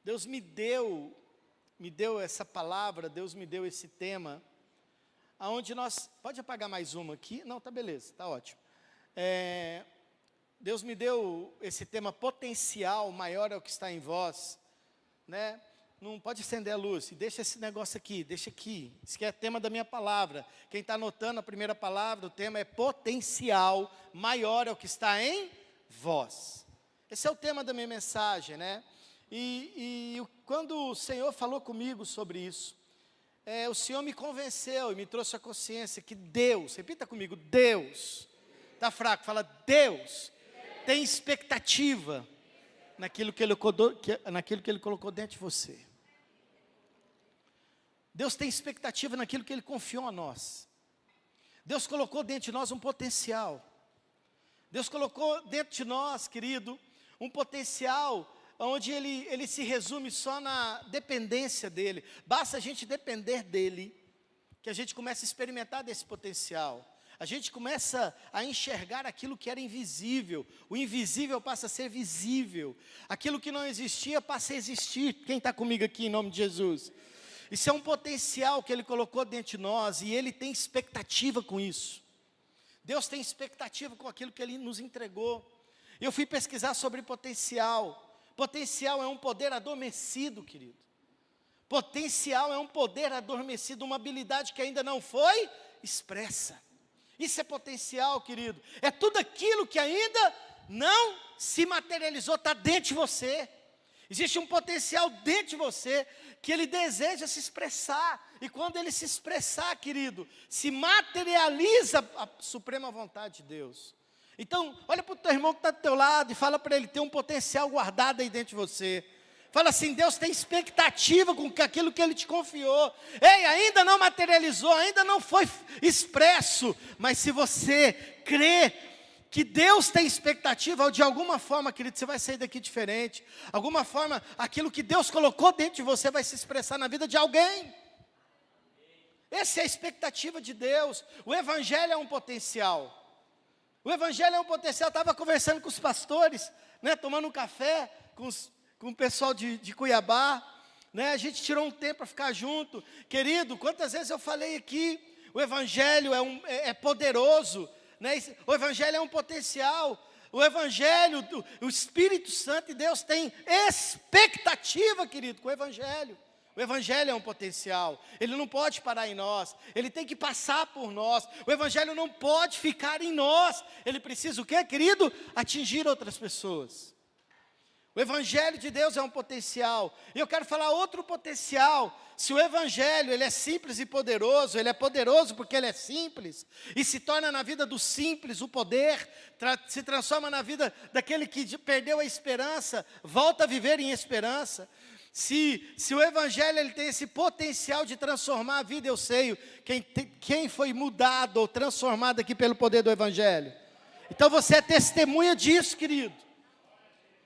Deus me deu essa palavra, Deus me deu esse tema, aonde nós, pode apagar mais uma aqui? Não, tá beleza, tá ótimo. Deus me deu esse tema, potencial maior é o que está em vós, né? Não pode acender a luz, deixa esse negócio aqui, deixa aqui, isso aqui é tema da minha palavra. Quem está anotando a primeira palavra, o tema é potencial maior é o que está em vós. Esse é o tema da minha mensagem, né? Quando o Senhor falou comigo sobre isso, o Senhor me convenceu e me trouxe a consciência que Deus, repita comigo, Deus, está fraco, fala Deus, tem expectativa naquilo que Ele colocou dentro de você. Deus tem expectativa naquilo que Ele confiou a nós. Deus colocou dentro de nós um potencial. Deus colocou dentro de nós, querido, um potencial onde ele se resume só na dependência dEle. Basta a gente depender dEle, que a gente começa a experimentar desse potencial. A gente começa a enxergar aquilo que era invisível. O invisível passa a ser visível. Aquilo que não existia passa a existir. Quem está comigo aqui em nome de Jesus? Isso é um potencial que Ele colocou dentro de nós e Ele tem expectativa com isso. Deus tem expectativa com aquilo que Ele nos entregou. Eu fui pesquisar sobre potencial. Potencial é um poder adormecido, querido. Potencial é um poder adormecido, uma habilidade que ainda não foi expressa. Isso é potencial, querido. É tudo aquilo que ainda não se materializou, está dentro de você. Existe um potencial dentro de você que ele deseja se expressar. E quando ele se expressar, querido, se materializa a suprema vontade de Deus. Então, olha para o teu irmão que está do teu lado e fala para ele, tem um potencial guardado aí dentro de você. Fala assim, Deus tem expectativa com aquilo que Ele te confiou. Ei, ainda não materializou, ainda não foi expresso. Mas se você crê que Deus tem expectativa, de alguma forma, querido, você vai sair daqui diferente. Alguma forma, aquilo que Deus colocou dentro de você vai se expressar na vida de alguém. Essa é a expectativa de Deus. O Evangelho é um potencial. O Evangelho é um potencial. Eu estava conversando com os pastores, né, tomando um café com o pessoal de Cuiabá, né, a gente tirou um tempo para ficar junto. Querido, quantas vezes eu falei aqui, o Evangelho é poderoso, né, o Evangelho é um potencial, o Evangelho, o Espírito Santo e Deus tem expectativa, querido, com o Evangelho. O Evangelho é um potencial, ele não pode parar em nós, ele tem que passar por nós. O Evangelho não pode ficar em nós, ele precisa o quê, querido? Atingir outras pessoas. O Evangelho de Deus é um potencial. E eu quero falar outro potencial. Se o Evangelho ele é simples e poderoso, ele é poderoso porque ele é simples, e se torna na vida do simples o poder, se transforma na vida daquele que perdeu a esperança, volta a viver em esperança. Se o Evangelho ele tem esse potencial de transformar a vida, eu sei quem foi mudado ou transformado aqui pelo poder do Evangelho. Então você é testemunha disso, querido.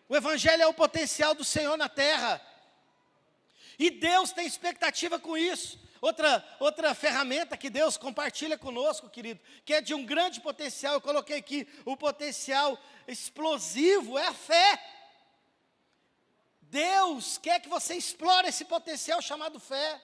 O Evangelho é o potencial do Senhor na terra. E Deus tem expectativa com isso. Outra ferramenta que Deus compartilha conosco, querido, que é de um grande potencial, eu coloquei aqui, o potencial explosivo é a fé. Deus quer que você explore esse potencial chamado fé.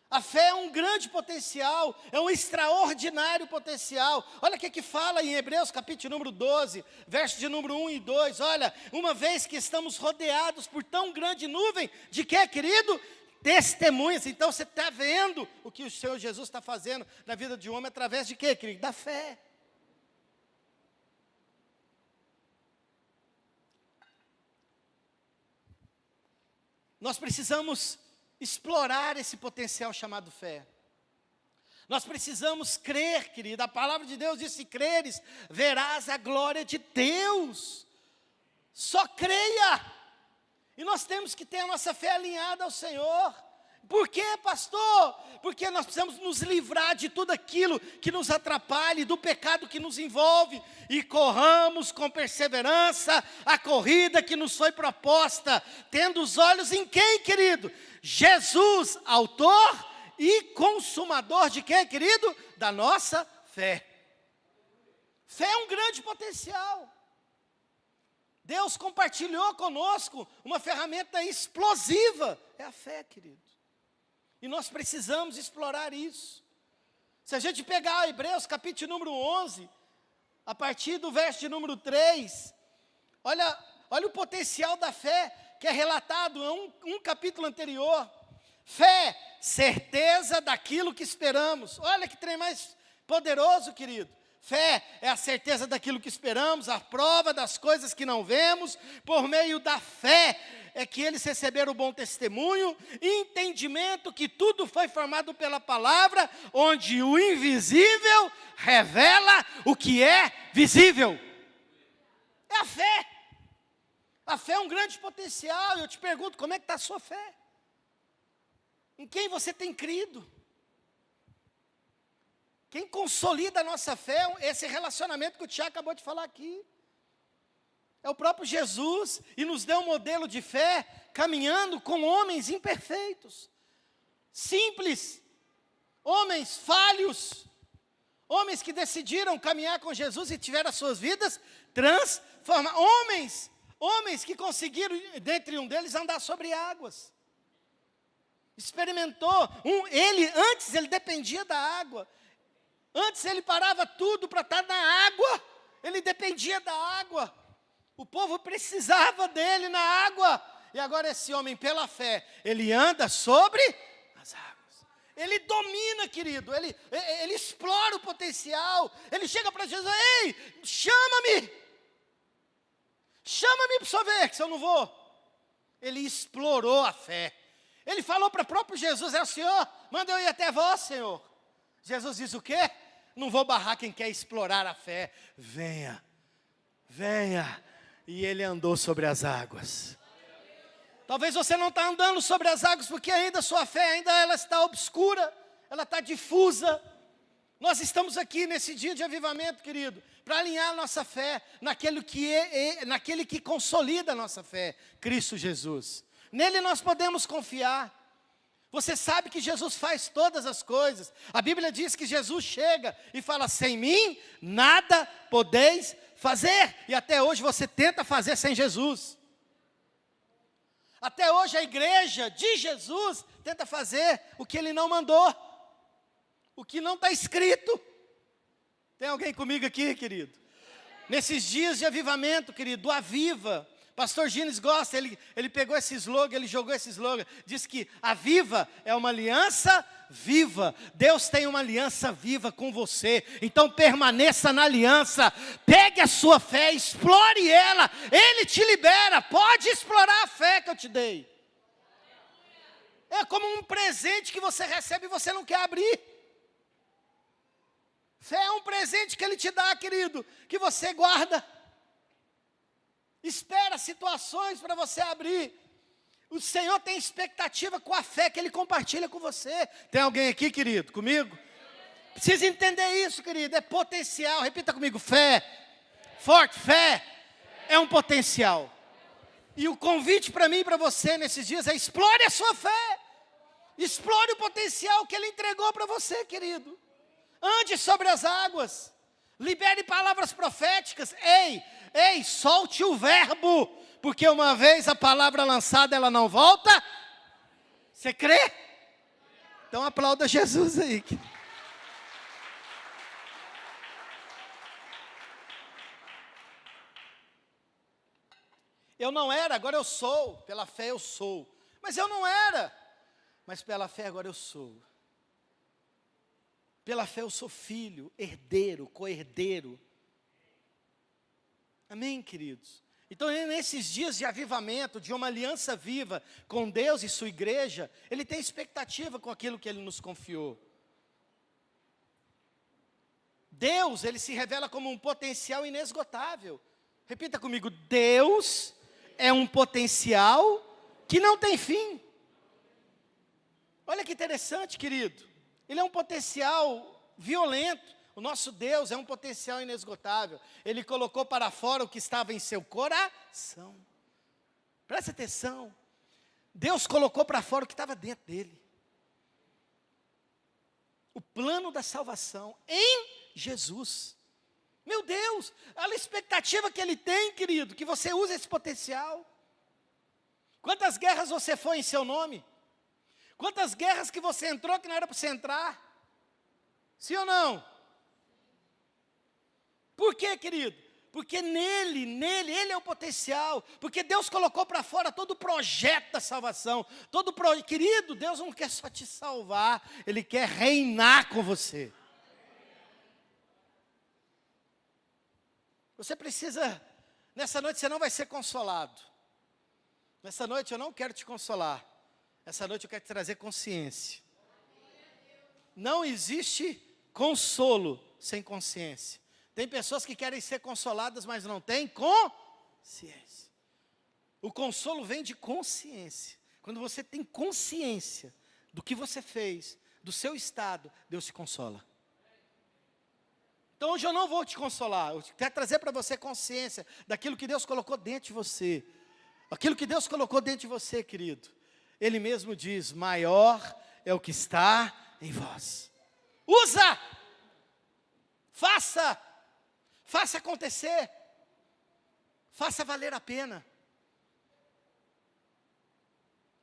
A fé é um grande potencial, é um extraordinário potencial. Olha o que fala em Hebreus capítulo número 12, verso de número 1 e 2. Olha, uma vez que estamos rodeados por tão grande nuvem, de quê, querido? Testemunhas. Então você está vendo o que o Senhor Jesus está fazendo na vida de um homem através de quê, querido? Da fé. Nós precisamos explorar esse potencial chamado fé. Nós precisamos crer, querido. A palavra de Deus diz, se creres, verás a glória de Deus. Só creia. E nós temos que ter a nossa fé alinhada ao Senhor. Por quê, pastor? Porque nós precisamos nos livrar de tudo aquilo que nos atrapalhe, do pecado que nos envolve, e corramos com perseverança a corrida que nos foi proposta, tendo os olhos em quem, querido? Jesus, autor e consumador de quê, querido? Da nossa fé. Fé é um grande potencial. Deus compartilhou conosco uma ferramenta explosiva, é a fé, querido. E nós precisamos explorar isso. Se a gente pegar Hebreus capítulo número 11, a partir do verso de número 3, olha o potencial da fé que é relatado em um capítulo anterior. Fé, certeza daquilo que esperamos. Olha que trem mais poderoso, querido. Fé é a certeza daquilo que esperamos, a prova das coisas que não vemos. Por meio da fé é que eles receberam o bom testemunho, entendimento que tudo foi formado pela palavra, onde o invisível revela o que é visível. É a fé. A fé é um grande potencial. Eu te pergunto, como é que está a sua fé? Em quem você tem crido? Quem consolida a nossa fé, esse relacionamento que o Tiago acabou de falar aqui. É o próprio Jesus, e nos deu um modelo de fé, caminhando com homens imperfeitos, simples, homens falhos, homens que decidiram caminhar com Jesus e tiveram as suas vidas transformadas, homens que conseguiram, dentre um deles, andar sobre águas. Experimentou, antes ele dependia da água, antes ele parava tudo para estar na água, ele dependia da água, o povo precisava dele na água, e agora esse homem, pela fé, ele anda sobre as águas, ele domina, querido, ele explora o potencial, ele chega para Jesus, ei, chama-me para o senhor ver, que se eu não vou. Ele explorou a fé, ele falou para o próprio Jesus, é o Senhor, manda eu ir até vós, Senhor. Jesus diz o quê? Não vou barrar quem quer explorar a fé, venha, e ele andou sobre as águas. Talvez você não está andando sobre as águas, porque ainda a sua fé, ela está obscura, ela está difusa. Nós estamos aqui nesse dia de avivamento, querido, para alinhar a nossa fé naquele que consolida a nossa fé, Cristo Jesus. Nele nós podemos confiar. Você sabe que Jesus faz todas as coisas. A Bíblia diz que Jesus chega e fala, sem mim nada podeis fazer. E até hoje você tenta fazer sem Jesus. Até hoje a igreja de Jesus tenta fazer o que ele não mandou, o que não está escrito. Tem alguém comigo aqui, querido? Nesses dias de avivamento, querido, do Aviva, pastor Gines gosta, ele pegou esse slogan, ele jogou esse slogan, diz que a Viva é uma aliança viva. Deus tem uma aliança viva com você, então permaneça na aliança, pegue a sua fé, explore ela, Ele te libera, pode explorar a fé que eu te dei. É como um presente que você recebe e você não quer abrir. Fé é um presente que Ele te dá, querido, que você guarda. Espera situações para você abrir. O Senhor tem expectativa com a fé que Ele compartilha com você. Tem alguém aqui, querido, comigo? Precisa entender isso, querido, é potencial. Repita comigo, fé. Forte, fé é um potencial. E o convite para mim e para você nesses dias é explore a sua fé. Explore o potencial que Ele entregou para você, querido. Ande sobre as águas. Libere palavras proféticas. Ei, solte o verbo, porque uma vez a palavra lançada, ela não volta. Você crê? Então aplauda Jesus aí. Eu não era, agora eu sou. Pela fé eu sou. Mas eu não era. Mas pela fé agora eu sou. Pela fé eu sou filho, herdeiro, co-herdeiro. Amém, queridos? Então, nesses dias de avivamento, de uma aliança viva com Deus e sua igreja, Ele tem expectativa com aquilo que Ele nos confiou. Deus, Ele se revela como um potencial inesgotável. Repita comigo, Deus é um potencial que não tem fim. Olha que interessante, querido. Ele é um potencial violento. O nosso Deus é um potencial inesgotável. Ele colocou para fora o que estava em seu coração. Presta atenção. Deus colocou para fora o que estava dentro dele. O plano da salvação em Jesus. Meu Deus, olha a expectativa que ele tem, querido, que você use esse potencial. Quantas guerras você foi em seu nome? Quantas guerras que você entrou que não era para você entrar? Sim ou não? Por quê, querido? Porque ele é o potencial. Porque Deus colocou para fora todo o projeto da salvação. Querido, Deus não quer só te salvar, Ele quer reinar com você. Você precisa, nessa noite você não vai ser consolado. Nessa noite eu não quero te consolar. Essa noite eu quero te trazer consciência. Não existe consolo sem consciência. Tem pessoas que querem ser consoladas, mas não têm consciência. O consolo vem de consciência. Quando você tem consciência do que você fez, do seu estado, Deus te consola. Então hoje eu não vou te consolar, eu quero trazer para você consciência daquilo que Deus colocou dentro de você. Aquilo que Deus colocou dentro de você, querido. Ele mesmo diz, maior é o que está em vós. Usa! Faça acontecer. Faça valer a pena.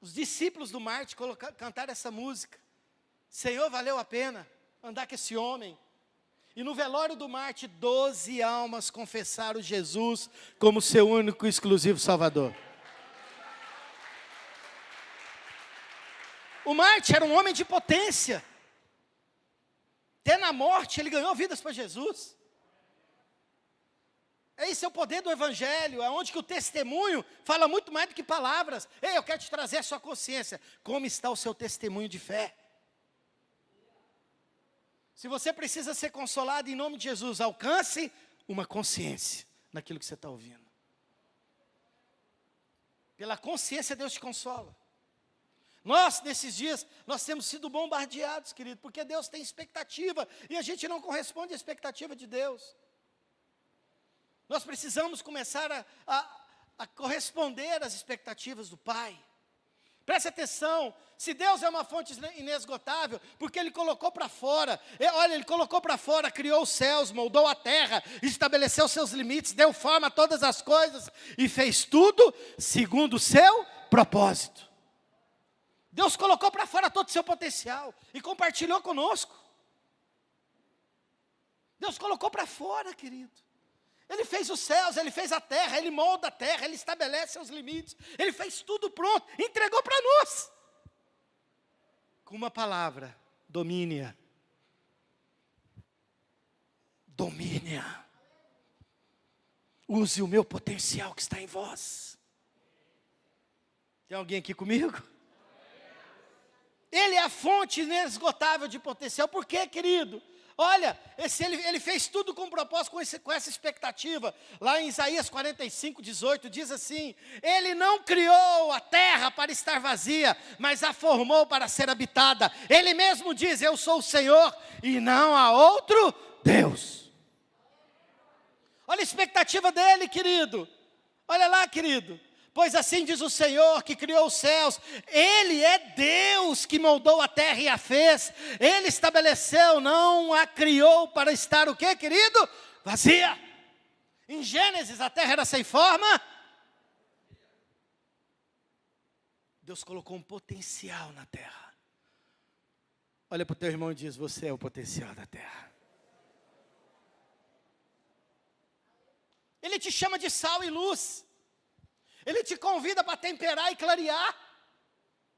Os discípulos do Marte cantaram essa música. Senhor, valeu a pena andar com esse homem. E no velório do Marte, 12 almas confessaram Jesus como seu único e exclusivo Salvador. O Marte era um homem de potência. Até na morte ele ganhou vidas para Jesus. Esse é o poder do Evangelho, é onde que o testemunho fala muito mais do que palavras. Ei, eu quero te trazer a sua consciência. Como está o seu testemunho de fé? Se você precisa ser consolado, em nome de Jesus, alcance uma consciência naquilo que você está ouvindo. Pela consciência Deus te consola. Nós, nesses dias, nós temos sido bombardeados, querido, porque Deus tem expectativa, e a gente não corresponde à expectativa de Deus. Nós precisamos começar a corresponder às expectativas do Pai. Preste atenção, se Deus é uma fonte inesgotável, porque Ele colocou para fora, olha, Ele colocou para fora, criou os céus, moldou a terra, estabeleceu seus limites, deu forma a todas as coisas, e fez tudo segundo o seu propósito. Deus colocou para fora todo o seu potencial, e compartilhou conosco. Deus colocou para fora, querido. Ele fez os céus, Ele fez a terra, Ele molda a terra, Ele estabelece seus limites, Ele fez tudo pronto, entregou para nós. Com uma palavra, domine-a. Domine-a. Use o meu potencial que está em vós. Tem alguém aqui comigo? Ele é a fonte inesgotável de potencial. Por quê, querido? Olha, ele fez tudo com propósito, com essa expectativa. Lá em Isaías 45, 18, diz assim: Ele não criou a terra para estar vazia, mas a formou para ser habitada. Ele mesmo diz, eu sou o Senhor e não há outro Deus. Olha a expectativa dele, querido. Olha lá, querido. Pois assim diz o Senhor que criou os céus, Ele é Deus que moldou a terra e a fez, Ele estabeleceu, não a criou para estar o quê, querido? Vazia. Em Gênesis a terra era sem forma. Deus colocou um potencial na terra. Olha para o teu irmão e diz, você é o potencial da terra. Ele te chama de sal e luz. Ele te convida para temperar e clarear.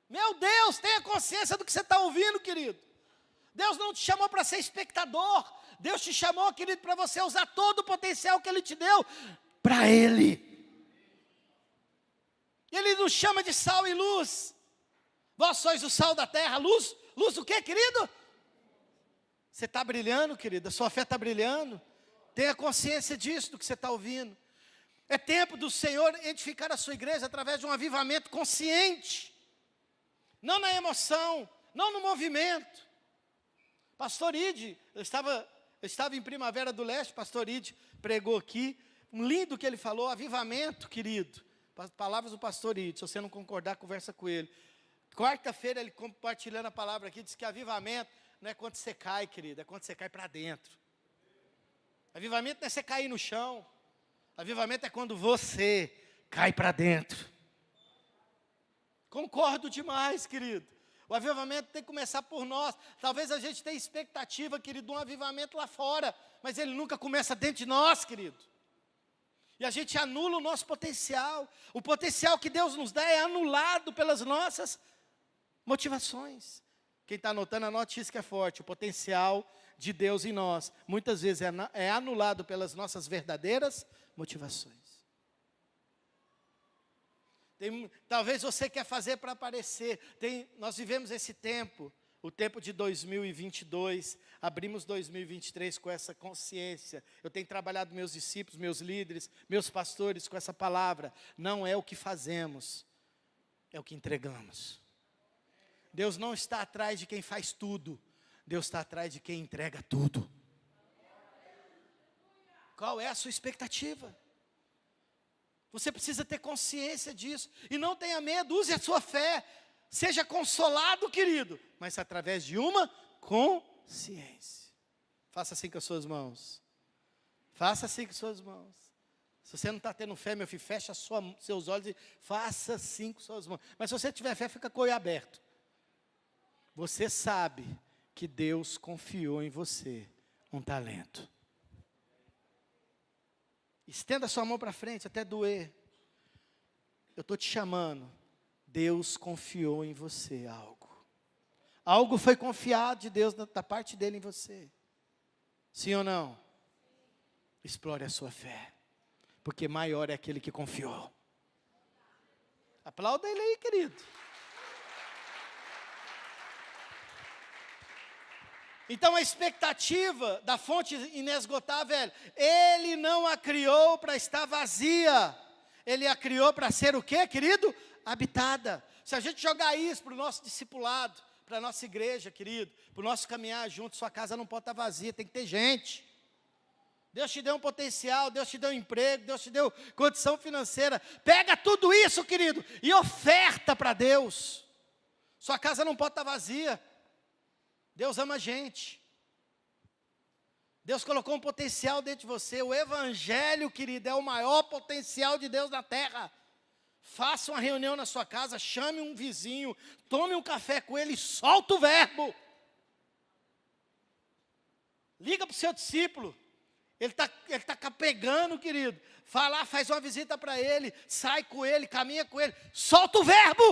Meu Deus, tenha consciência do que você está ouvindo, querido. Deus não te chamou para ser espectador. Deus te chamou, querido, para você usar todo o potencial que Ele te deu para Ele. Ele nos chama de sal e luz. Vós sois o sal da terra. Luz o quê, querido? Você está brilhando, querido. A sua fé está brilhando. Tenha consciência disso, do que você está ouvindo. É tempo do Senhor edificar a sua igreja através de um avivamento consciente. Não na emoção, não no movimento. Pastor Ide, eu estava em Primavera do Leste, Pastor Ide pregou aqui, um lindo que ele falou, avivamento, querido. Palavras do Pastor Ide, se você não concordar, conversa com ele. Quarta-feira ele compartilhando a palavra aqui, disse que avivamento não é quando você cai, querido, é quando você cai para dentro. Avivamento não é você cair no chão. Avivamento é quando você cai para dentro. Concordo demais, querido. O avivamento tem que começar por nós. Talvez a gente tenha expectativa, querido, de um avivamento lá fora, mas ele nunca começa dentro de nós, querido. E a gente anula o nosso potencial. O potencial que Deus nos dá é anulado pelas nossas motivações. Quem está anotando, anote isso que é forte. O potencial de Deus em nós, muitas vezes é anulado pelas nossas verdadeiras motivações. Talvez você quer fazer para aparecer. Nós vivemos esse tempo, o tempo de 2022, abrimos 2023 com essa consciência. Eu tenho trabalhado meus discípulos, meus líderes, meus pastores com essa palavra. Não é o que fazemos, é o que entregamos. Deus não está atrás de quem faz tudo, Deus está atrás de quem entrega tudo. Qual é a sua expectativa? Você precisa ter consciência disso. E não tenha medo, use a sua fé. Seja consolado, querido, mas através de uma consciência. Faça assim com as suas mãos. Faça assim com as suas mãos. Se você não está tendo fé, meu filho, fecha seus olhos e faça assim com as suas mãos. Mas se você tiver fé, fica com o olho aberto. Você sabe que Deus confiou em você um talento. Estenda sua mão para frente até doer. Eu estou te chamando. Deus confiou em você algo. Algo foi confiado de Deus, da parte dele em você. Sim ou não? Explore a sua fé. Porque maior é aquele que confiou. Aplauda ele aí, querido. Então a expectativa da fonte inesgotável é, Ele não a criou para estar vazia. Ele a criou para ser o quê, querido? Habitada. Se a gente jogar isso para o nosso discipulado, para a nossa igreja, querido, para o nosso caminhar junto, sua casa não pode estar vazia, tem que ter gente. Deus te deu um potencial, Deus te deu um emprego, Deus te deu condição financeira. Pega tudo isso, querido, e oferta para Deus. Sua casa não pode estar vazia. Deus ama a gente. Deus colocou um potencial dentro de você. O evangelho, querido, é o maior potencial de Deus na terra. Faça uma reunião na sua casa, chame um vizinho, tome um café com ele e solta o verbo. Liga para o seu discípulo. Ele tá pegando, querido. Fala, faz uma visita para ele, sai com ele, caminha com ele. Solta o verbo.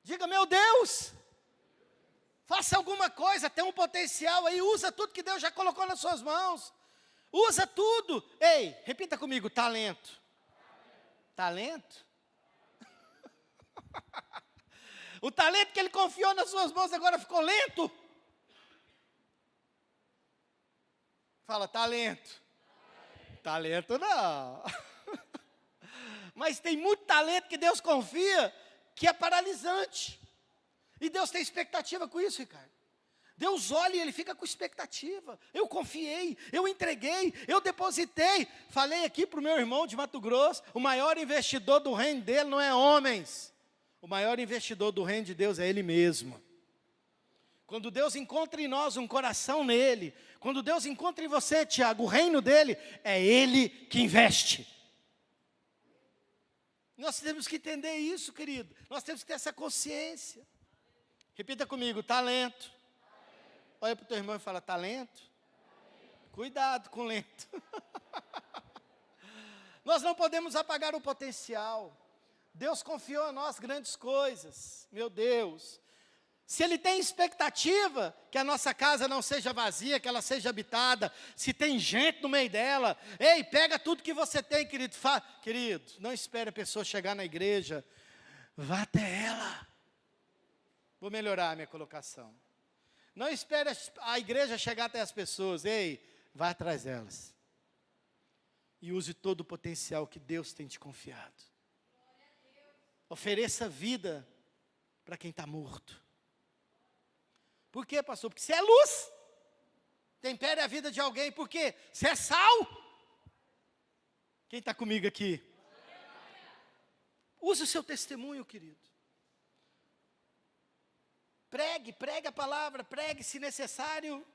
Diga, meu Deus, faça alguma coisa, tem um potencial aí, usa tudo que Deus já colocou nas suas mãos. Usa tudo. Ei, repita comigo, talento. Talento? O talento que Ele confiou nas suas mãos agora ficou lento. Fala, talento. Talento não. Mas tem muito talento que Deus confia, que é paralisante. E Deus tem expectativa com isso, Ricardo. Deus olha e Ele fica com expectativa. Eu confiei, eu entreguei, eu depositei. Falei aqui para o meu irmão de Mato Grosso, o maior investidor do reino dele não é homens. O maior investidor do reino de Deus é Ele mesmo. Quando Deus encontra em nós um coração nele, quando Deus encontra em você, Tiago, o reino dele, é Ele que investe. Nós temos que entender isso, querido. Nós temos que ter essa consciência. Repita comigo, talento. Olha para o teu irmão e fala, talento? Cuidado com lento. Nós não podemos apagar o potencial. Deus confiou a nós grandes coisas. Meu Deus. Se Ele tem expectativa que a nossa casa não seja vazia, que ela seja habitada, se tem gente no meio dela, ei, pega tudo que você tem, querido. Querido, não espere a pessoa chegar na igreja, vá até ela. Vou melhorar a minha colocação. Não espere a igreja chegar até as pessoas, ei, vá atrás delas. E use todo o potencial que Deus tem te confiado. Ofereça vida para quem está morto. Por quê, pastor? Porque você é luz. Tempere a vida de alguém. Por quê? Você é sal. Quem está comigo aqui? Use o seu testemunho, querido. Pregue a palavra, pregue se necessário.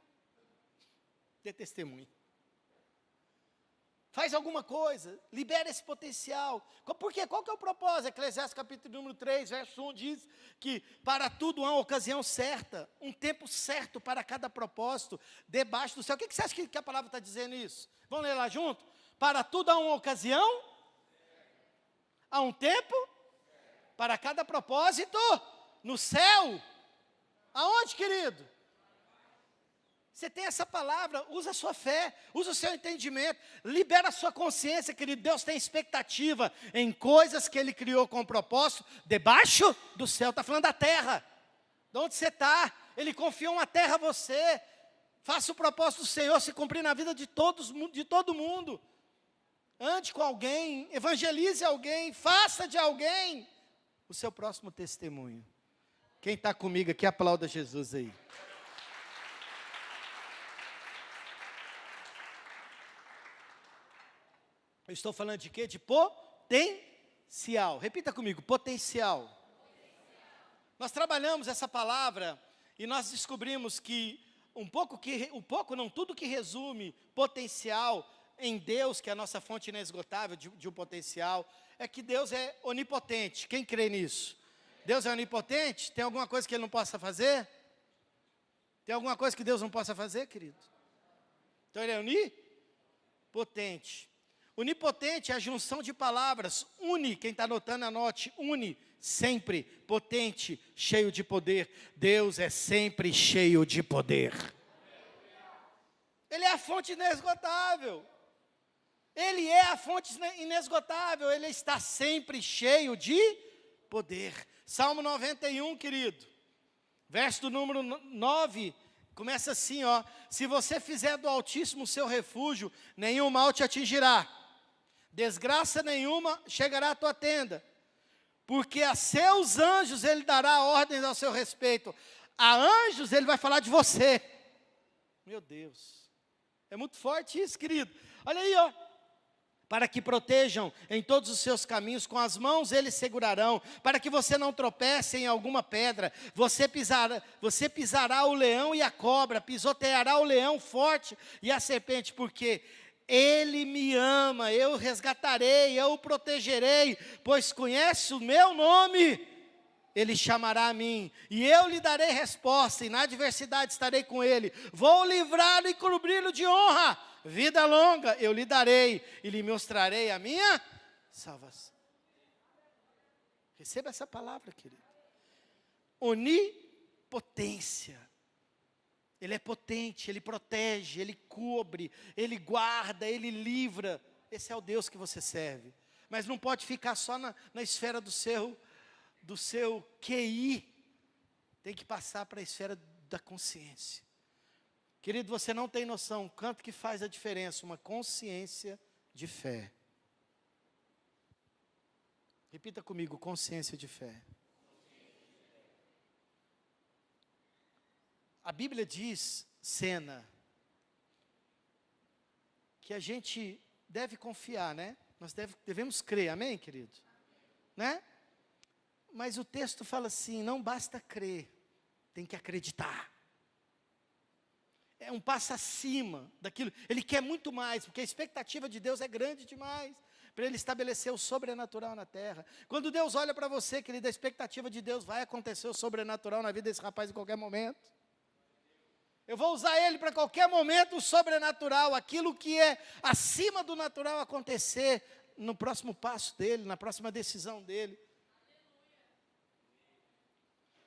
Dê testemunho. Faz alguma coisa, libera esse potencial. Por quê? Qual que é o propósito? Eclesiastes capítulo número 3, verso 1 diz que para tudo há uma ocasião certa, um tempo certo para cada propósito, debaixo do céu. O que você acha que a palavra está dizendo isso? Vamos ler lá junto? Para tudo há uma ocasião, há um tempo, para cada propósito, no céu. Aonde, querido? Você tem essa palavra, usa a sua fé, usa o seu entendimento, libera a sua consciência, querido. Deus tem expectativa em coisas que Ele criou com propósito, debaixo do céu. Está falando da terra, de onde você está. Ele confiou uma terra a você. Faça o propósito do Senhor se cumprir na vida de todo mundo. Ande com alguém, evangelize alguém, faça de alguém o seu próximo testemunho. Quem está comigo aqui, aplauda Jesus aí. Eu estou falando de quê? De potencial. Repita comigo, potencial. Nós trabalhamos essa palavra e nós descobrimos que tudo que resume potencial em Deus, que é a nossa fonte inesgotável de um potencial, é que Deus é onipotente. Quem crê nisso? Deus é onipotente? Tem alguma coisa que Ele não possa fazer? Tem alguma coisa que Deus não possa fazer, querido? Então Ele é onipotente. Onipotente é a junção de palavras. Uni, quem está anotando, anote. Uni, sempre, potente, cheio de poder. Deus é sempre cheio de poder. Ele é a fonte inesgotável. Ele é a fonte inesgotável. Ele está sempre cheio de poder. Salmo 91, querido. Verso do número 9. Começa assim, ó. Se você fizer do Altíssimo o seu refúgio, nenhum mal te atingirá. Desgraça nenhuma chegará à tua tenda, porque a seus anjos Ele dará ordens ao seu respeito. A anjos Ele vai falar de você. Meu Deus, é muito forte isso, querido. Olha aí, ó. Para que protejam em todos os seus caminhos, com as mãos eles segurarão, para que você não tropece em alguma pedra. Você pisará o leão e a cobra, pisoteará o leão forte e a serpente, porque Ele me ama, eu o resgatarei, eu o protegerei, pois conhece o meu nome. Ele chamará a mim, e eu lhe darei resposta, e na adversidade estarei com ele. Vou livrá-lo e cobri-lo de honra. Vida longa eu lhe darei, e lhe mostrarei a minha salvação. Receba essa palavra, querido. Onipotência. Ele é potente, Ele protege, Ele cobre, Ele guarda, Ele livra. Esse é o Deus que você serve. Mas não pode ficar só na esfera do seu QI. Tem que passar para a esfera da consciência. Querido, você não tem noção quanto que faz a diferença uma consciência de fé. Repita comigo, consciência de fé. A Bíblia diz, Sena, que a gente deve confiar, né? Nós devemos crer, amém, querido? Né? Mas o texto fala assim, não basta crer, tem que acreditar. É um passo acima daquilo. Ele quer muito mais, porque a expectativa de Deus é grande demais, para Ele estabelecer o sobrenatural na terra. Quando Deus olha para você, querido, a expectativa de Deus vai acontecer o sobrenatural na vida desse rapaz em qualquer momento. Eu vou usar ele para qualquer momento, o sobrenatural, aquilo que é acima do natural acontecer no próximo passo dele, na próxima decisão dele.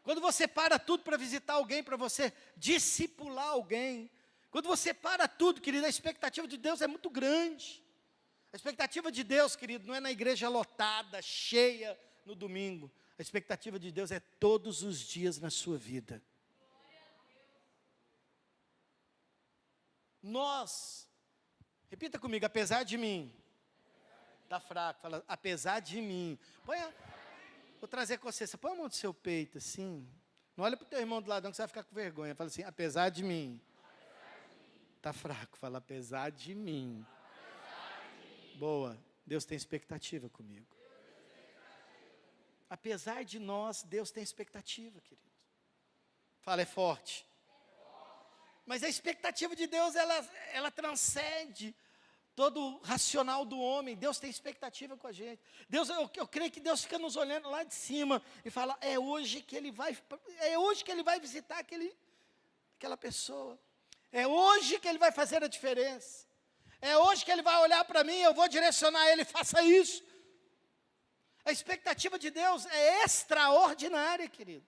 Quando você para tudo para visitar alguém, para você discipular alguém, quando você para tudo, querido, a expectativa de Deus é muito grande. A expectativa de Deus, querido, não é na igreja lotada, cheia no domingo. A expectativa de Deus é todos os dias na sua vida. Nós, repita comigo, apesar de mim, está fraco, fala, apesar de mim, vou trazer consciência, põe a mão do seu peito assim, não olha para o teu irmão do lado não que você vai ficar com vergonha, fala assim, apesar de mim, está fraco, fala, apesar de mim, boa, Deus tem expectativa comigo, apesar de nós, Deus tem expectativa, querido, fala, é forte. Mas a expectativa de Deus, ela transcende todo o racional do homem. Deus tem expectativa com a gente. Deus, eu creio que Deus fica nos olhando lá de cima e fala, é hoje que Ele vai visitar aquela pessoa. É hoje que Ele vai fazer a diferença. É hoje que Ele vai olhar para mim, eu vou direcionar Ele, faça isso. A expectativa de Deus é extraordinária, querido.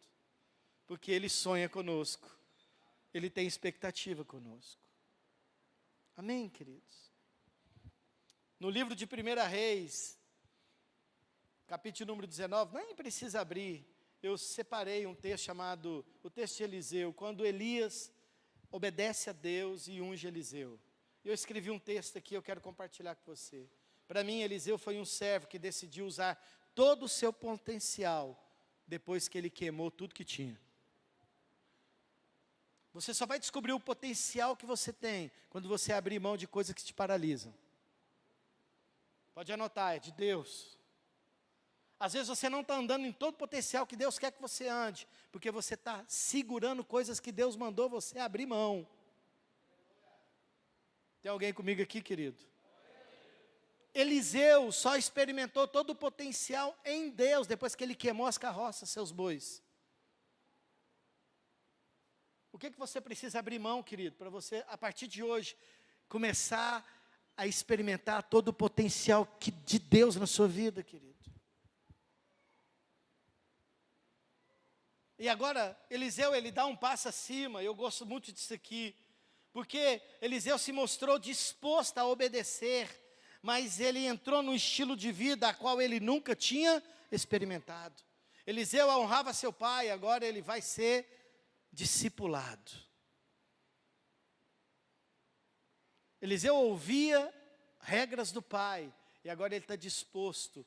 Porque Ele sonha conosco. Ele tem expectativa conosco. Amém, queridos? No livro de 1 Reis, capítulo número 19, nem precisa abrir, eu separei um texto chamado, o texto de Eliseu, quando Elias obedece a Deus e unge Eliseu. Eu escrevi um texto aqui, eu quero compartilhar com você. Para mim, Eliseu foi um servo que decidiu usar todo o seu potencial, depois que ele queimou tudo que tinha. Você só vai descobrir o potencial que você tem, quando você abrir mão de coisas que te paralisam. Pode anotar, é de Deus. Às vezes você não está andando em todo o potencial que Deus quer que você ande, porque você está segurando coisas que Deus mandou você abrir mão. Tem alguém comigo aqui, querido? Eliseu só experimentou todo o potencial em Deus, depois que ele queimou as carroças, seus bois. O que você precisa abrir mão, querido, para você, a partir de hoje, começar a experimentar todo o potencial de Deus na sua vida, querido? E agora, Eliseu, ele dá um passo acima, eu gosto muito disso aqui, porque Eliseu se mostrou disposto a obedecer, mas ele entrou num estilo de vida a qual ele nunca tinha experimentado. Eliseu honrava seu pai, agora ele vai ser discipulado. Eliseu ouvia regras do pai, e agora ele está disposto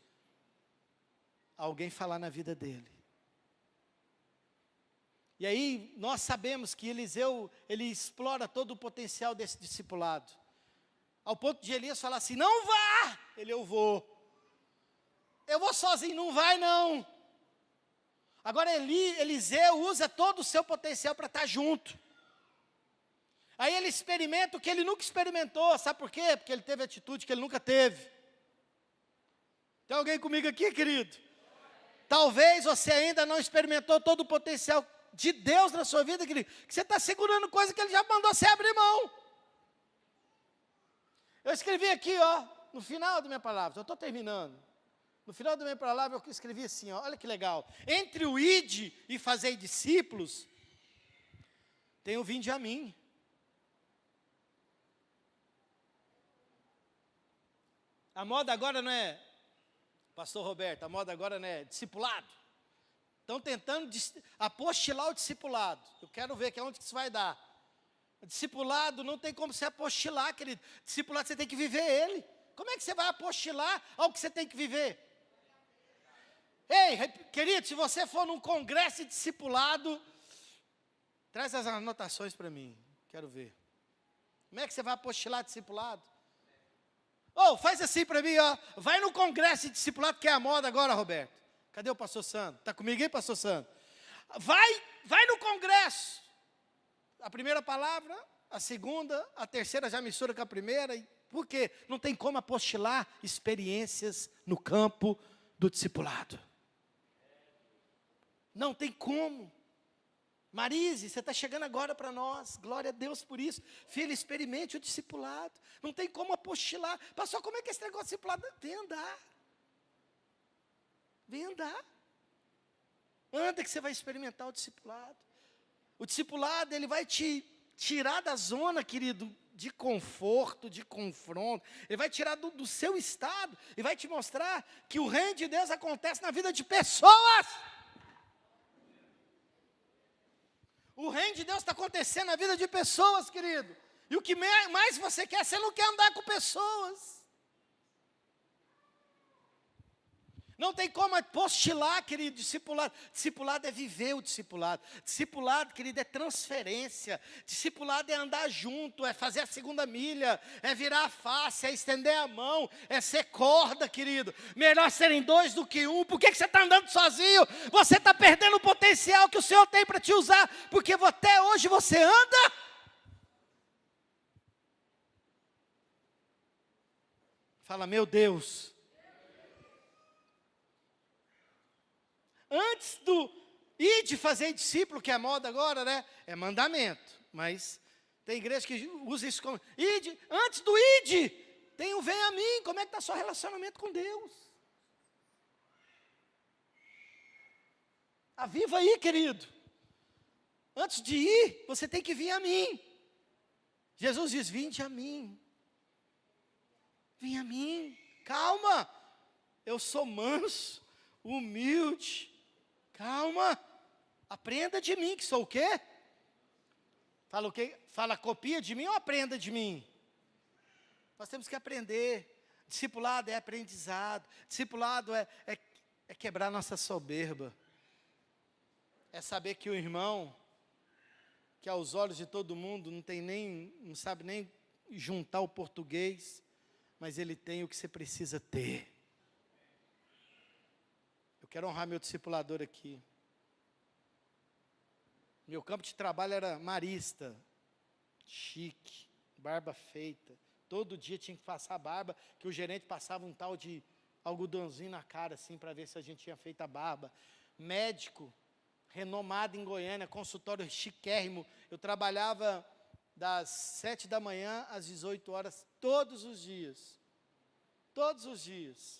a alguém falar na vida dele. E aí, nós sabemos que Eliseu, ele explora todo o potencial desse discipulado. Ao ponto de Elias falar assim, não vá! Eu vou sozinho, não vai não. Agora Eliseu usa todo o seu potencial para estar junto. Aí ele experimenta o que ele nunca experimentou, sabe por quê? Porque ele teve atitude que ele nunca teve. Tem alguém comigo aqui, querido? Talvez você ainda não experimentou todo o potencial de Deus na sua vida, querido, que você está segurando coisa que Ele já mandou você abrir mão. Eu escrevi aqui, no final da minha palavra, eu estou terminando. No final da minha palavra eu escrevi assim, olha que legal. Entre o ide e fazer discípulos, tem o vinde a mim. A moda agora não é, pastor Roberto, a moda agora não é discipulado. Estão tentando apostilar o discipulado. Eu quero ver que é onde que isso vai dar. Discipulado não tem como se apostilar, querido. Discipulado você tem que viver ele. Como é que você vai apostilar algo que você tem que viver? Ei, querido, se você for num congresso de discipulado, traz as anotações para mim. Quero ver. Como é que você vai apostilar discipulado? Faz assim para mim, vai no congresso de discipulado, que é a moda agora, Roberto. Cadê o pastor Sandro? Está comigo aí, pastor Sandro? Vai no congresso. A primeira palavra, a segunda, a terceira já mistura com a primeira. Por quê? Não tem como apostilar experiências no campo do discipulado. Não tem como. Marise, você está chegando agora para nós, glória a Deus por isso. Filho, experimente o discipulado. Não tem como apostilar. Pastor, como é que esse negócio de discipulado? Vem andar. Vem andar. Anda que você vai experimentar o discipulado. O discipulado, ele vai te tirar da zona, querido, de conforto, de confronto. Ele vai tirar do seu estado e vai te mostrar que o reino de Deus acontece na vida de pessoas. O reino de Deus está acontecendo na vida de pessoas, querido. E o que mais você quer, você não quer andar com pessoas. Não tem como apostilar, querido, discipulado. Discipulado é viver o discipulado. Discipulado, querido, é transferência. Discipulado é andar junto, é fazer a segunda milha, é virar a face, é estender a mão, é ser corda, querido. Melhor serem dois do que um. Por que você está andando sozinho? Você está perdendo o potencial que o Senhor tem para te usar, porque até hoje você anda Fala, meu Deus. Antes do ide fazer discípulo, que é moda agora, né? É mandamento. Mas tem igreja que usa isso como ide. Antes do ide, tem o vem a mim. Como é que está seu relacionamento com Deus? Aviva aí, querido. Antes de ir, você tem que vir a mim. Jesus diz, vinde a mim. Vem a mim. Calma. Eu sou manso, humilde. Calma. Aprenda de mim, que sou o quê? Fala o quê? Fala copia de mim ou aprenda de mim? Nós temos que aprender. Discipulado é aprendizado. Discipulado é quebrar nossa soberba. É saber que o irmão, que aos olhos de todo mundo não sabe nem juntar o português, mas ele tem o que você precisa ter. Eu quero honrar meu discipulador aqui. Meu campo de trabalho era marista, chique, barba feita. Todo dia tinha que passar a barba, que o gerente passava um tal de algodãozinho na cara, assim, para ver se a gente tinha feito a barba. Médico, renomado em Goiânia, consultório chiquérrimo. Eu trabalhava das 7 da manhã às 18 horas, todos os dias. Todos os dias.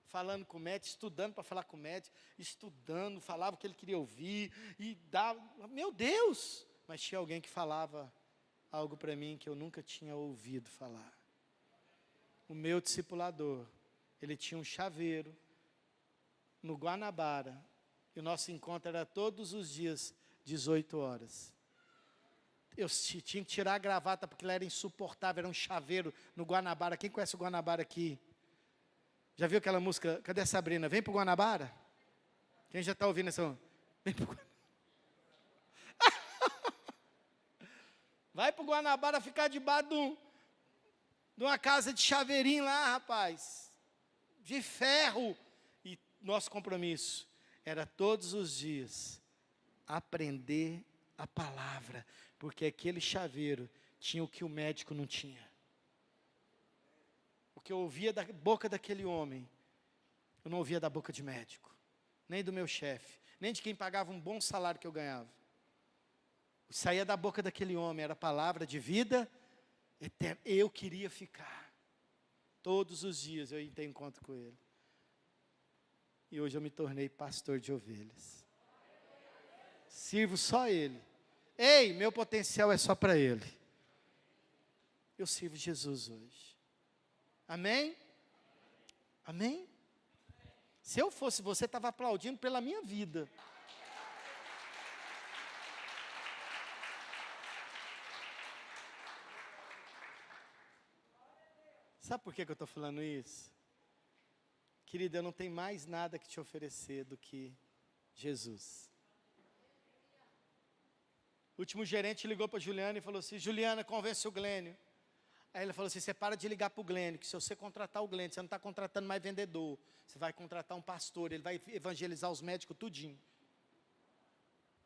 Falando com o médico, estudando para falar com o médico, estudando, falava o que ele queria ouvir, e dava, meu Deus! Mas tinha alguém que falava algo para mim que eu nunca tinha ouvido falar. O meu discipulador, ele tinha um chaveiro no Guanabara, e o nosso encontro era todos os dias, 18 horas. Eu tinha que tirar a gravata, porque ela era insuportável, era um chaveiro no Guanabara. Quem conhece o Guanabara aqui? Já viu aquela música, cadê a Sabrina? Vem pro Guanabara? Quem já está ouvindo essa música? Vem pro Guanabara. Vai pro Guanabara ficar debaixo de uma casa de chaveirinho lá, rapaz. De ferro. E nosso compromisso era todos os dias aprender a palavra, porque aquele chaveiro tinha o que o médico não tinha. O que eu ouvia da boca daquele homem, eu não ouvia da boca de médico, nem do meu chefe, nem de quem pagava um bom salário que eu ganhava. O que saía da boca daquele homem era palavra de vida eterna. Eu queria ficar. Todos os dias eu ia ter encontro com ele. E hoje eu me tornei pastor de ovelhas. Sirvo só ele. Ei, meu potencial é só para ele. Eu sirvo Jesus hoje. Amém? Amém? Se eu fosse você, estava aplaudindo pela minha vida. Sabe por que eu estou falando isso? Querida, eu não tenho mais nada que te oferecer do que Jesus. O último gerente ligou para a Juliana e falou assim, Juliana, convence o Glênio. Aí ele falou assim, você para de ligar para o Glênio, que se você contratar o Glênio, você não está contratando mais vendedor, você vai contratar um pastor, ele vai evangelizar os médicos tudinho.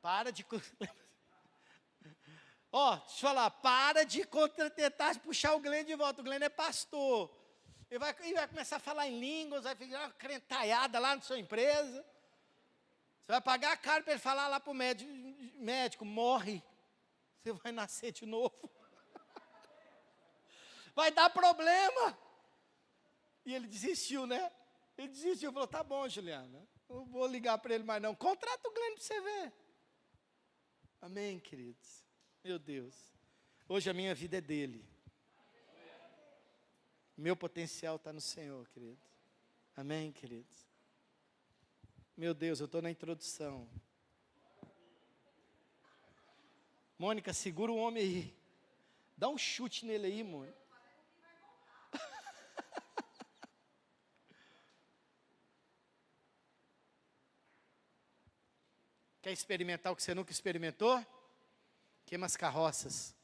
Para de... Ó, deixa eu falar, para de tentar puxar o Glênio de volta, o Glênio é pastor. Ele vai começar a falar em línguas, vai ficar uma crentaiada lá na sua empresa. Você vai pagar caro para ele falar lá para o médico, morre, você vai nascer de novo. Vai dar problema. E ele desistiu, né? Ele desistiu, falou, tá bom, Juliana, não vou ligar para ele mais não. Contrata o Glênio para você ver. Amém, queridos? Meu Deus. Hoje a minha vida é dele. Meu potencial está no Senhor, querido. Amém, queridos? Meu Deus, eu estou na introdução. Mônica, segura o homem aí. Dá um chute nele aí, Mônica. Quer experimentar o que você nunca experimentou? Queima as carroças.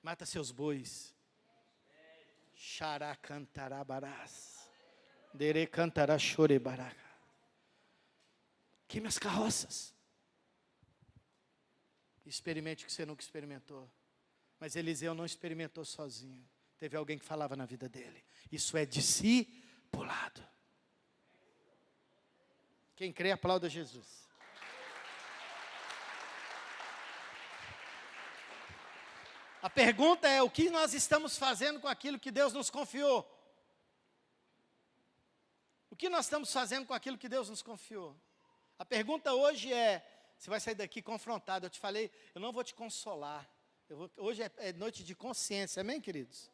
Mata seus bois. Xará cantarabarás. Dere cantará chorebará. Queime as carroças. Experimente o que você nunca experimentou. Mas Eliseu não experimentou sozinho. teve alguém que falava na vida dele. Isso é discipulado. Quem crê, aplauda Jesus. A pergunta é: o que nós estamos fazendo com aquilo que Deus nos confiou? O que nós estamos fazendo com aquilo que Deus nos confiou? A pergunta hoje é: você vai sair daqui confrontado. Eu te falei, eu não vou te consolar. Hoje é noite de consciência, amém, queridos?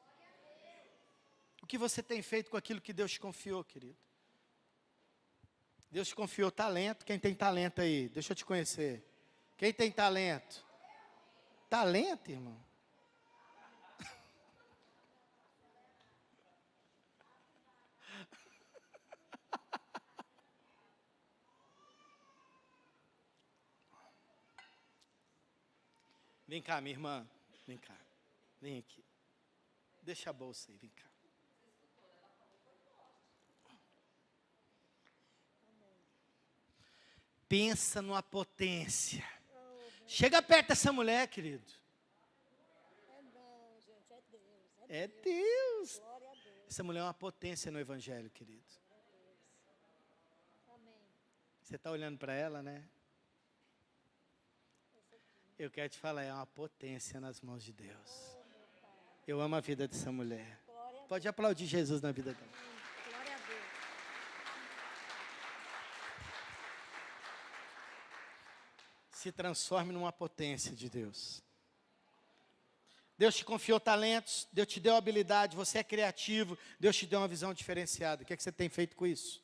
O que você tem feito com aquilo que Deus te confiou, querido? Deus te confiou talento. Quem tem talento aí? Deixa eu te conhecer. Quem tem talento? Talento, irmão? Vem cá, minha irmã. Vem cá. Vem aqui. Deixa a bolsa aí, vem cá. Pensa numa potência. Chega perto dessa mulher, querido. É não, gente, é Deus. É Deus. Glória a Deus. Essa mulher é uma potência no Evangelho, querido. Amém. Você está olhando para ela, né? Eu quero te falar, é uma potência nas mãos de Deus. Eu amo a vida dessa mulher. Glória a Pode aplaudir Jesus na vida dela. Deus. Glória a Deus. Se transforme numa potência de Deus. Deus te confiou talentos, Deus te deu habilidade, você é criativo, Deus te deu uma visão diferenciada. O que é que você tem feito com isso?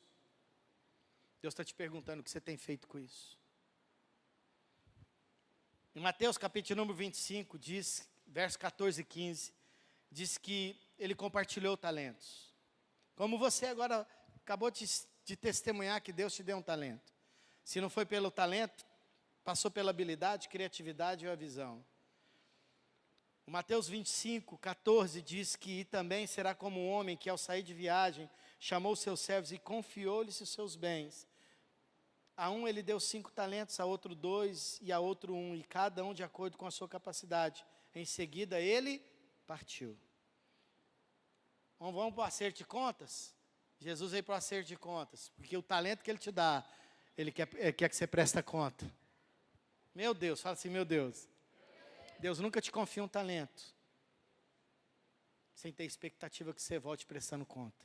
Deus está te perguntando o que você tem feito com isso. Em Mateus capítulo número 25, diz, verso 14 e 15, diz que ele compartilhou talentos. Como você agora acabou de testemunhar que Deus te deu um talento. Se não foi pelo talento, passou pela habilidade, criatividade ou a visão. O Mateus 25, 14 diz que também será como um homem que ao sair de viagem, chamou seus servos e confiou-lhes os seus bens. A um ele deu 5 talentos, a outro 2 e a outro 1, e cada um de acordo com a sua capacidade. Em seguida ele partiu. Vamos para o acerto de contas? Jesus veio para o acerto de contas, porque o talento que ele te dá, ele quer que você preste conta. Meu Deus, fala assim, meu Deus. Deus nunca te confia um talento sem ter expectativa que você volte prestando conta.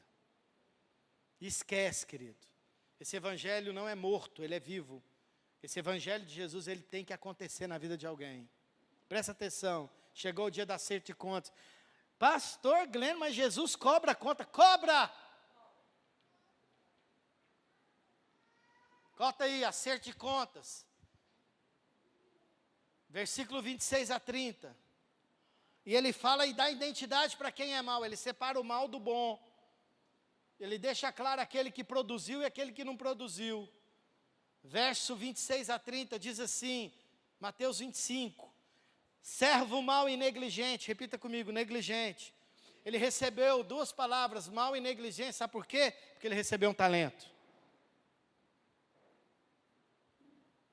Esquece, querido. Esse evangelho não é morto, ele é vivo. Esse evangelho de Jesus, ele tem que acontecer na vida de alguém. Presta atenção, chegou o dia da acerto de contas. Pastor Glenn, mas Jesus cobra a conta. Cobra! Cota aí, acerto de contas. Versículo 26 a 30. E ele fala e dá identidade para quem é mau. Ele separa o mal do bom. Ele deixa claro aquele que produziu e aquele que não produziu. Verso 26 a 30 diz assim, Mateus 25. Servo mau e negligente, repita comigo, negligente. Ele recebeu 2 palavras, mau e negligente, sabe por quê? Porque ele recebeu um talento.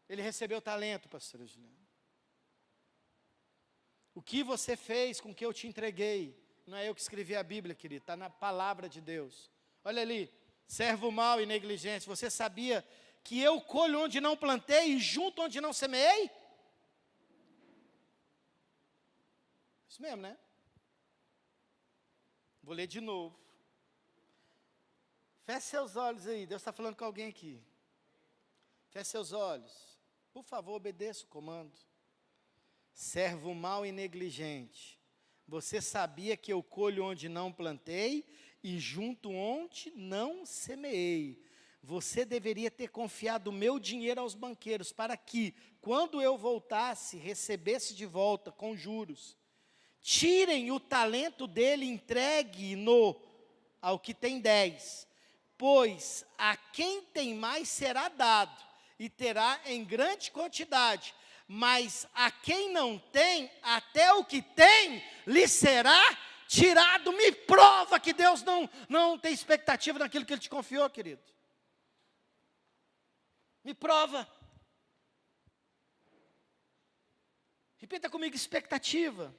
Ele recebeu talento, pastor Juliano. O que você fez com o que eu te entreguei? Não é eu que escrevi a Bíblia, querido, está na palavra de Deus. Olha ali, servo mau e negligente, você sabia que eu colho onde não plantei e junto onde não semeei? Isso mesmo, né? Vou ler de novo. Feche seus olhos aí, Deus está falando com alguém aqui. Feche seus olhos. Por favor, obedeça o comando. Servo mau e negligente, você sabia que eu colho onde não plantei e junto onde não semeei. Você deveria ter confiado o meu dinheiro aos banqueiros, para que, quando eu voltasse, recebesse de volta com juros. Tirem o talento dele e entregue-no ao que tem 10, pois a quem tem mais será dado, e terá em grande quantidade, mas a quem não tem, até o que tem, lhe será tirado. Me prova que Deus não tem expectativa naquilo que Ele te confiou, querido. Me prova. Repita comigo, expectativa.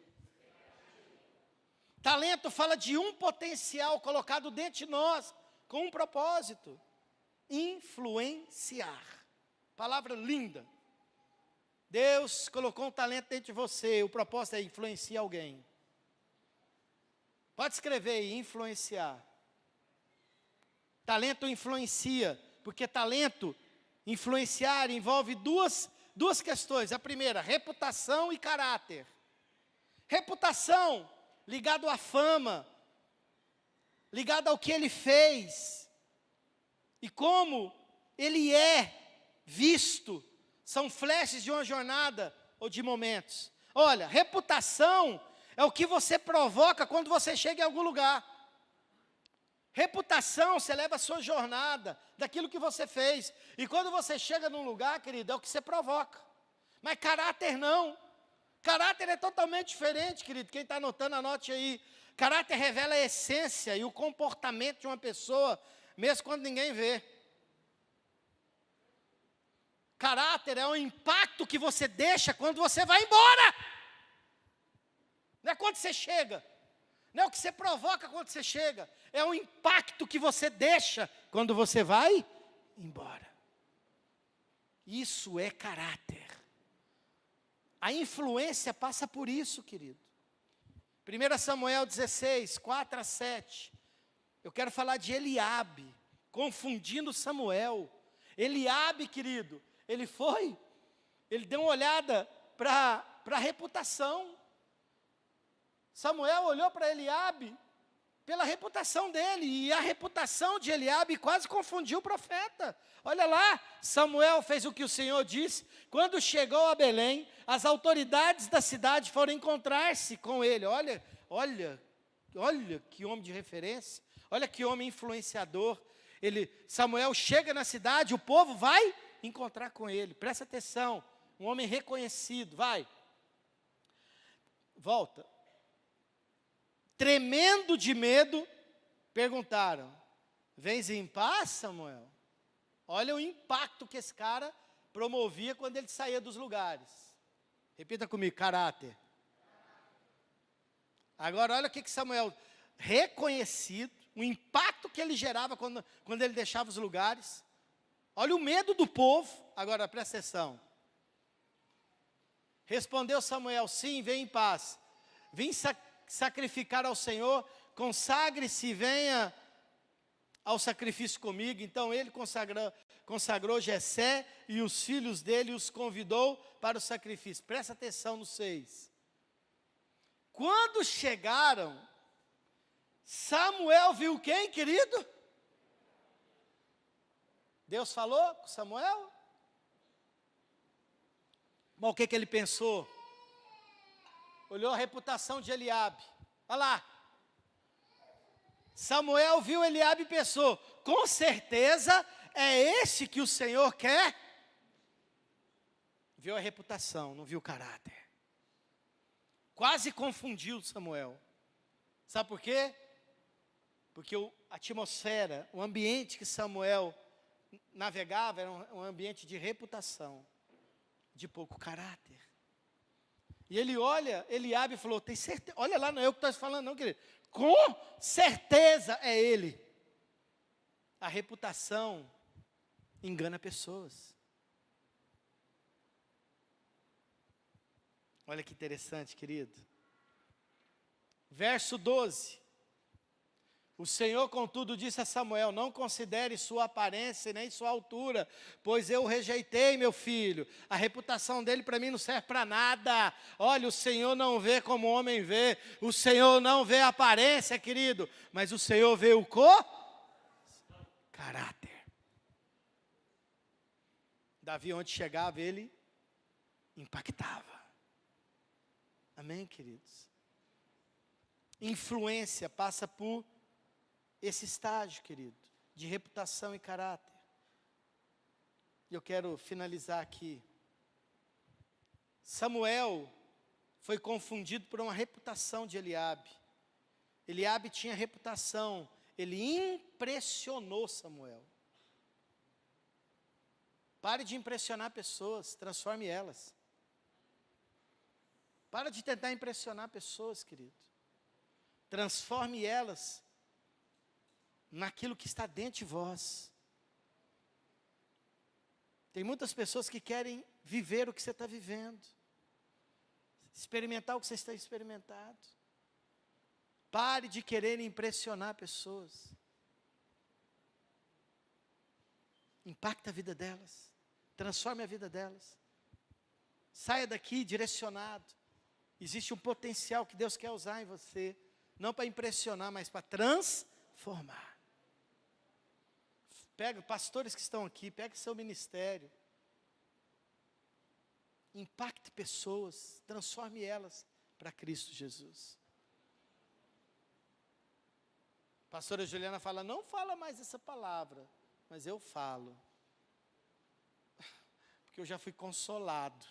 Talento fala de um potencial colocado dentro de nós, com um propósito: influenciar. Palavra linda. Deus colocou um talento dentro de você, o propósito é influenciar alguém. Pode escrever aí, influenciar. Talento influencia, porque talento, influenciar, envolve duas questões. A primeira, reputação e caráter. Reputação, ligado à fama, ligado ao que ele fez, e como ele é visto, são flashes de uma jornada ou de momentos. Olha, reputação é o que você provoca quando você chega em algum lugar. Reputação, você leva a sua jornada, daquilo que você fez. E quando você chega num lugar, querido, é o que você provoca. Mas caráter não. Caráter é totalmente diferente, querido. Quem está anotando, anote aí. Caráter revela a essência e o comportamento de uma pessoa, mesmo quando ninguém vê. Caráter é o impacto que você deixa quando você vai embora. Não é quando você chega. Não é o que você provoca quando você chega, é o impacto que você deixa quando você vai embora. Isso é caráter. A influência passa por isso, querido. 1 Samuel 16, 4 a 7. Eu quero falar de Eliabe, confundindo Samuel. Eliabe, querido, ele deu uma olhada para a reputação. Samuel olhou para Eliabe pela reputação dele, e a reputação de Eliabe quase confundiu o profeta. Olha lá, Samuel fez o que o Senhor disse. Quando chegou a Belém, as autoridades da cidade foram encontrar-se com ele. Olha que homem de referência, olha que homem influenciador. Samuel chega na cidade, o povo vai encontrar com ele. Presta atenção, um homem reconhecido, vai. Volta. Tremendo de medo, perguntaram: vens em paz, Samuel? Olha o impacto que esse cara promovia quando ele saía dos lugares. Repita comigo, caráter. Agora olha o que Samuel, reconhecido, o impacto que ele gerava quando ele deixava os lugares. Olha o medo do povo. Agora presta atenção. Respondeu Samuel: sim, vem em paz. Vim sacrificar ao Senhor, consagre-se e venha ao sacrifício comigo. Então ele consagrou Jessé e os filhos dele os convidou para o sacrifício. Presta atenção no 6. Quando chegaram, Samuel viu quem, querido? Deus falou com Samuel? Mas o que ele pensou? Olhou a reputação de Eliabe. Olha lá. Samuel viu Eliabe e pensou: com certeza é esse que o Senhor quer. Viu a reputação, não viu o caráter. Quase confundiu Samuel. Sabe por quê? Porque a atmosfera, o ambiente que Samuel navegava era um ambiente de reputação, de pouco caráter. E ele olha Eliabe e falou: tem certeza? Olha lá, não é eu que estou falando não, querido. Com certeza é ele. A reputação engana pessoas. Olha que interessante, querido. Verso 12. O Senhor, contudo, disse a Samuel: não considere sua aparência nem sua altura, pois eu o rejeitei, meu filho. A reputação dele para mim não serve para nada. Olha, o Senhor não vê como o homem vê. O Senhor não vê a aparência, querido, mas o Senhor vê o caráter. Davi, onde chegava, ele impactava. Amém, queridos? Influência passa por esse estágio, querido, de reputação e caráter. E eu quero finalizar aqui. Samuel foi confundido por uma reputação de Eliabe. Eliabe tinha reputação, ele impressionou Samuel. Pare de impressionar pessoas, transforme elas. Para de tentar impressionar pessoas, querido. Transforme elas naquilo que está dentro de vós. Tem muitas pessoas que querem viver o que você está vivendo, experimentar o que você está experimentando. Pare de querer impressionar pessoas. Impacta a vida delas, transforme a vida delas. Saia daqui direcionado. Existe um potencial que Deus quer usar em você, não para impressionar, mas para transformar. Pega pastores que estão aqui, pega seu ministério. Impacte pessoas, transforme elas para Cristo Jesus. A pastora Juliana fala, não fala mais essa palavra, mas eu falo. Porque eu já fui consolado,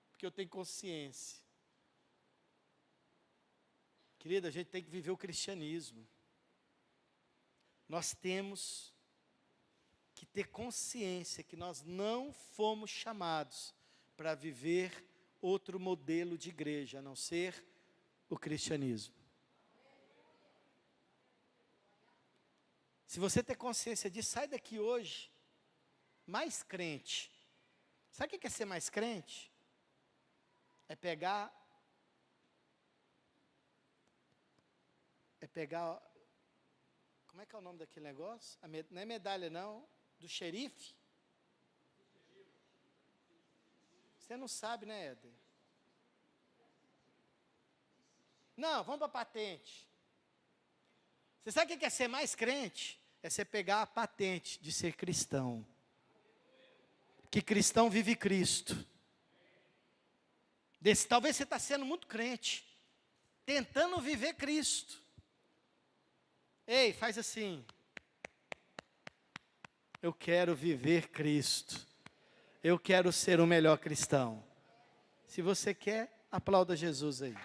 porque eu tenho consciência. Querida, a gente tem que viver o cristianismo. Nós temos que ter consciência que nós não fomos chamados para viver outro modelo de igreja, a não ser o cristianismo. Se você ter consciência disso, sai daqui hoje mais crente. Sabe o que é ser mais crente? É pegar, como é que é o nome daquele negócio? Não é medalha não, do xerife. Você não sabe, né, Éder? Não, vamos para a patente. Você sabe o que é ser mais crente? É você pegar a patente de ser cristão. Que cristão vive Cristo. Talvez você está sendo muito crente, tentando viver Cristo. Ei, faz assim. Eu quero viver Cristo. Eu quero ser o melhor cristão. Se você quer, aplauda Jesus aí.